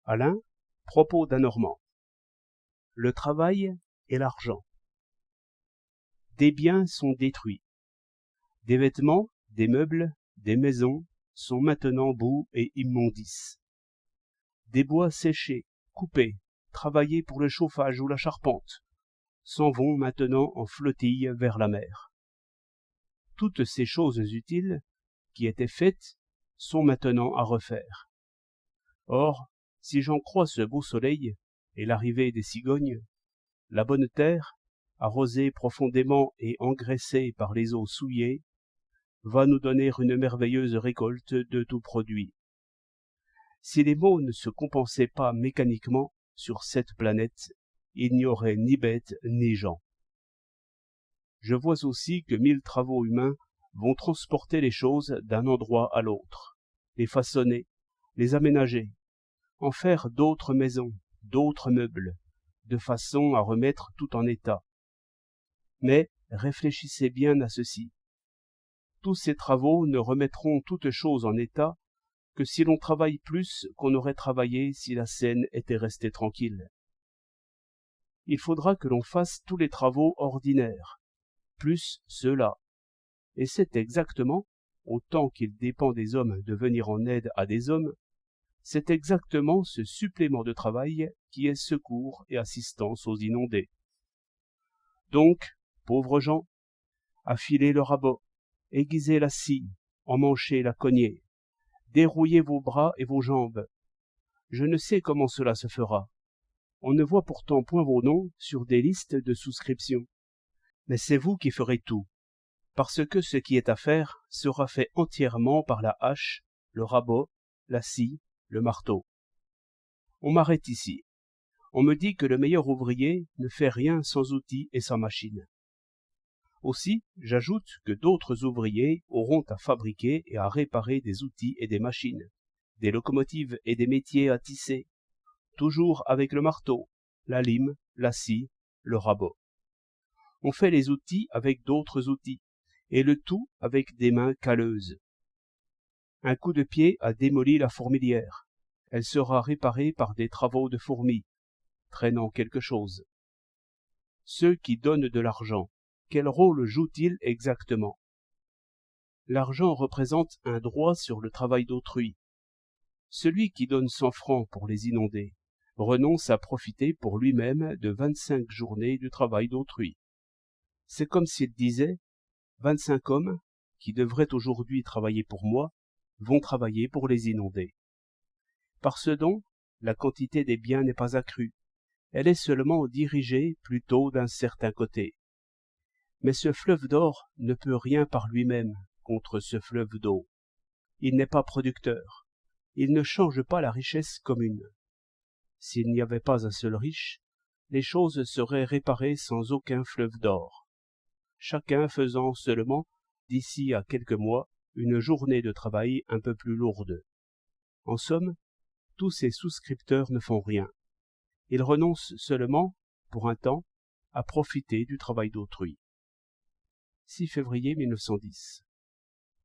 Alain, propos d'un Normand. Le travail et l'argent. Des biens sont détruits. Des vêtements, des meubles, des maisons sont maintenant boue et immondices. Des bois séchés, coupés, travaillés pour le chauffage ou la charpente, s'en vont maintenant en flottille vers la mer. Toutes ces choses utiles qui étaient faites sont maintenant à refaire. Or, si j'en crois ce beau soleil et l'arrivée des cigognes, la bonne terre, arrosée profondément et engraissée par les eaux souillées, va nous donner une merveilleuse récolte de tout produit. Si les maux ne se compensaient pas mécaniquement sur cette planète, il n'y aurait ni bêtes ni gens. Je vois aussi que 1000 travaux humains vont transporter les choses d'un endroit à l'autre, les façonner, les aménager, en faire d'autres maisons, d'autres meubles, de façon à remettre tout en état. Mais réfléchissez bien à ceci. Tous ces travaux ne remettront toutes choses en état que si l'on travaille plus qu'on aurait travaillé si la scène était restée tranquille. Il faudra que l'on fasse tous les travaux ordinaires, plus ceux-là. Et c'est exactement, autant qu'il dépend des hommes de venir en aide à des hommes, c'est exactement ce supplément de travail qui est secours et assistance aux inondés. Donc, pauvres gens, affilez le rabot, aiguisez la scie, emmanchez la cognée, dérouillez vos bras et vos jambes. Je ne sais comment cela se fera. On ne voit pourtant point vos noms sur des listes de souscription. Mais c'est vous qui ferez tout, parce que ce qui est à faire sera fait entièrement par la hache, le rabot, la scie, le marteau. On m'arrête ici. On me dit que le meilleur ouvrier ne fait rien sans outils et sans machine. Aussi, j'ajoute que d'autres ouvriers auront à fabriquer et à réparer des outils et des machines, des locomotives et des métiers à tisser, toujours avec le marteau, la lime, la scie, le rabot. On fait les outils avec d'autres outils, et le tout avec des mains calleuses. Un coup de pied a démoli la fourmilière. Elle sera réparée par des travaux de fourmis, traînant quelque chose. Ceux qui donnent de l'argent, quel rôle jouent-ils exactement? L'argent représente un droit sur le travail d'autrui. Celui qui donne 100 francs pour les inonder renonce à profiter pour lui-même de 25 journées du travail d'autrui. C'est comme s'il disait 25 hommes, qui devraient aujourd'hui travailler pour moi, vont travailler pour les inonder. Par ce don, la quantité des biens n'est pas accrue, elle est seulement dirigée plutôt d'un certain côté. Mais ce fleuve d'or ne peut rien par lui-même contre ce fleuve d'eau. Il n'est pas producteur, il ne change pas la richesse commune. S'il n'y avait pas un seul riche, les choses seraient réparées sans aucun fleuve d'or, chacun faisant seulement, d'ici à quelques mois, une journée de travail un peu plus lourde. En somme, tous ces souscripteurs ne font rien. Ils renoncent seulement, pour un temps, à profiter du travail d'autrui. 6 février 1910.